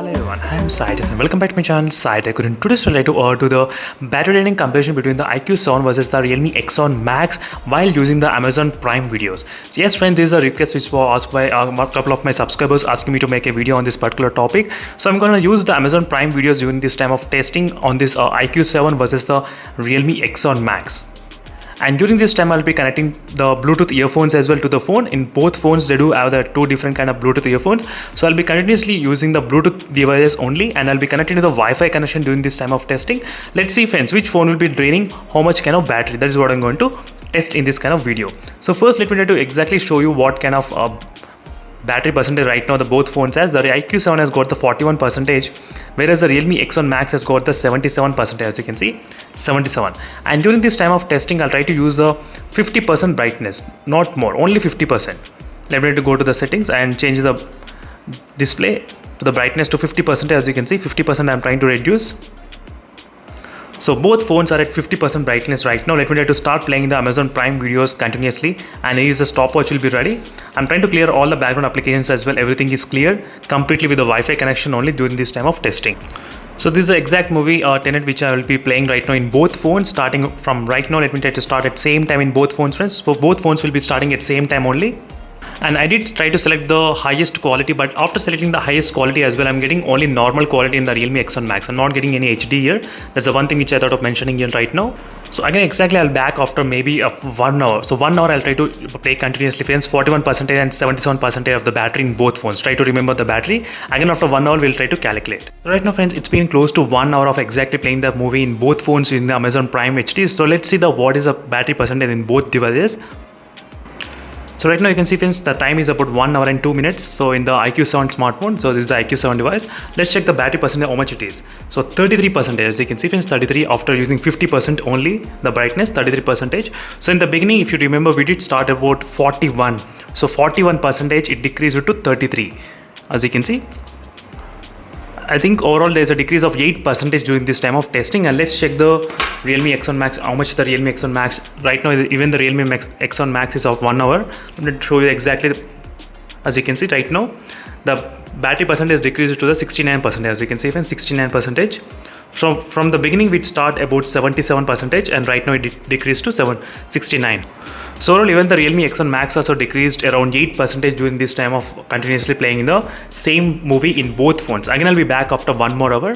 Hello everyone, I am Sai and welcome back to my channel Sai Tech. In today's related to the battery draining comparison between the iQOO versus the Realme X7 Max while using the Amazon Prime videos. So yes friends, this is a request which was asked by a couple of my subscribers asking me to make a video on this particular topic. So I'm going to use the Amazon Prime videos during this time of testing on this iQOO versus the Realme X7 Max. And during this time I'll be connecting the Bluetooth earphones as well to the phone. In both phones they do have the two different kind of Bluetooth earphones, so I'll be continuously using the Bluetooth devices only, and I'll be connecting to the Wi-Fi connection during this time of testing. Let's see friends, which phone will be draining how much kind of battery. That is what I'm going to test in this kind of video. So first let me try to exactly show you what kind of battery percentage right now the both phones has. The iQOO has got the 41%, whereas the Realme X7 Max has got the 77%, as you can see, 77. And during this time of testing I'll try to use a 50% brightness, not more, only 50%. Let me to go to the settings and change the display to the brightness to 50%. As you can see, 50% I'm trying to reduce. So both phones are at 50% brightness right now. Let me try to start playing the Amazon Prime videos continuously, and here is the stopwatch will be ready. I'm trying to clear all the background applications as well. Everything is cleared completely with the Wi-Fi connection only during this time of testing. So this is the exact movie Tenet which I will be playing right now in both phones. Starting from right now, let me try to start at same time in both phones friends. So both phones will be starting at same time only. And I did try to select the highest quality, but after selecting the highest quality as well, I'm getting only normal quality in the Realme X7 Max. I'm not getting any HD here. That's the one thing which I thought of mentioning here right now. So again, exactly I'll back after maybe 1 hour. So 1 hour I'll try to play continuously friends. 41% and 77% of the battery in both phones. Try to remember the battery. Again after 1 hour we'll try to calculate. So right now friends, it's been close to 1 hour of exactly playing the movie in both phones using the Amazon Prime HD. So let's see what is the battery percentage in both devices. So right now you can see friends, the time is about 1 hour and 2 minutes. So in the iQOO smartphone, so this is the iQOO device. Let's check the battery percentage, how much it is. So 33%, as you can see friends, 33 after using 50% only, the brightness, 33%. So in the beginning, if you remember, we did start about 41. So 41%, it decreased to 33, as you can see. I think overall there's a decrease of 8% during this time of testing. And let's check the Realme X7 Max, how much the Realme X7 Max right now. Even the Realme X7 Max is of 1 hour. I'm going to show you exactly, as you can see right now, the battery percentage decreased to the 69%, as you can see, 69%. From the beginning we'd start about 77%, and right now it decreased to 69. So overall, even the Realme X7 Max also decreased around 8% during this time of continuously playing in the same movie in both phones. Again, I'll be back after 1 more hour.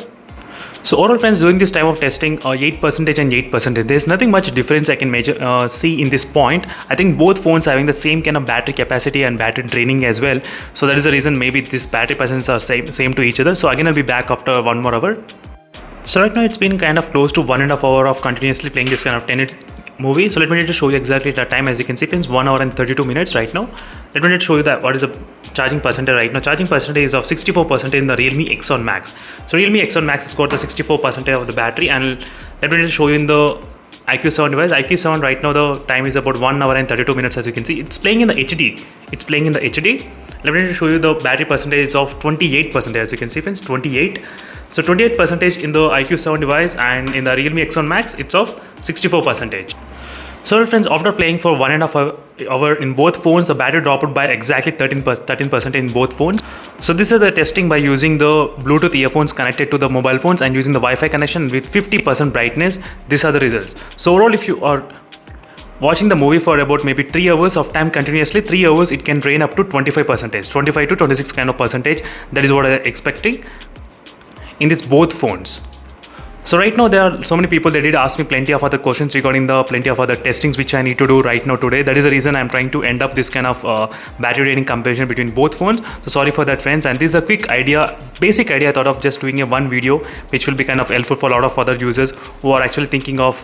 So overall friends, during this time of testing, 8% and 8%, there's nothing much difference I can see in this point. I think both phones having the same kind of battery capacity and battery draining as well. So that is the reason maybe this battery percentages are same to each other. So again, I'll be back after 1 more hour. So right now it's been kind of close to 1.5 hours of continuously playing this kind of Tenet movie. So let me just show you exactly the time. As you can see friends, 1 hour and 32 minutes right now. Let me just show you that what is the charging percentage right now. Charging percentage is of 64% in the Realme X7 Max. So Realme X7 Max has got the 64% of the battery, and let me just show you in the iQOO device. iQOO right now the time is about 1 hour and 32 minutes, as you can see. It's playing in the HD. It's playing in the HD. Let me just show you the battery percentage is of 28%, as you can see friends, 28. So 28% in the iQOO device, and in the Realme X7 Max it's of 64%. So friends, after playing for 1.5 hour in both phones, the battery dropped by exactly 13% in both phones. So this is the testing by using the Bluetooth earphones connected to the mobile phones and using the Wi-Fi connection with 50% brightness. These are the results. So overall, if you are watching the movie for about maybe 3 hours of time continuously, 3 hours, it can drain up to 25%, 25 to 26 kind of percentage. That is what I'm expecting in these both phones. So right now there are so many people that did ask me plenty of other questions regarding the plenty of other testings which I need to do right now today. That is the reason I'm trying to end up this kind of battery draining comparison between both phones. So sorry for that friends, and this is a quick idea, basic idea I thought of just doing one video which will be kind of helpful for a lot of other users who are actually thinking of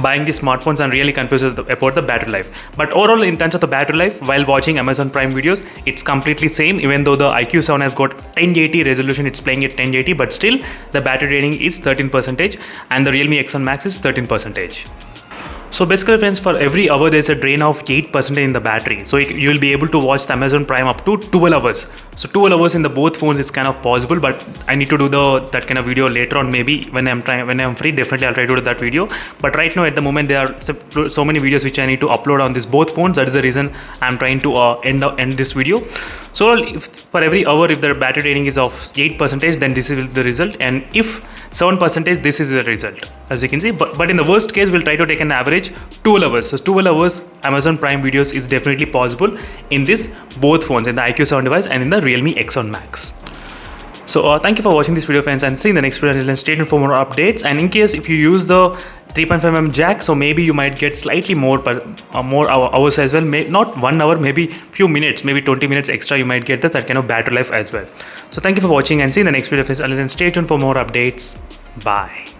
buying these smartphones and really confused about the battery life. But overall, in terms of the battery life, while watching Amazon Prime videos, it's completely same. Even though the iQOO has got 1080 resolution, it's playing at 1080, but still the battery draining is 13%, and the Realme X7 Max is 13%. So basically friends, for every hour there's a drain of 8% in the battery. So you will be able to watch the Amazon Prime up to 12 hours. So 12 hours in the both phones is kind of possible, but I need to do that kind of video later on, maybe when I'm free. Definitely I'll try to do that video. But right now at the moment there are so many videos which I need to upload on this both phones. That is the reason I'm trying to end this video. So for every hour, if the battery draining is of 8%, then this is the result, and if 7%, this is the result, as you can see. But in the worst case, we'll try to take an average 12 hours. So 12 hours Amazon Prime videos is definitely possible in this both phones, in the iQOO 7 device and in the Realme X7 Max. So thank you for watching this video friends, and see you in the next video, and stay tuned for more updates. And in case if you use the 3.5mm jack, so maybe you might get slightly more hours as well, not 1 hour, maybe few minutes, maybe 20 minutes extra you might get that kind of battery life as well. So thank you for watching, and see you in the next video friends, and then stay tuned for more updates. Bye.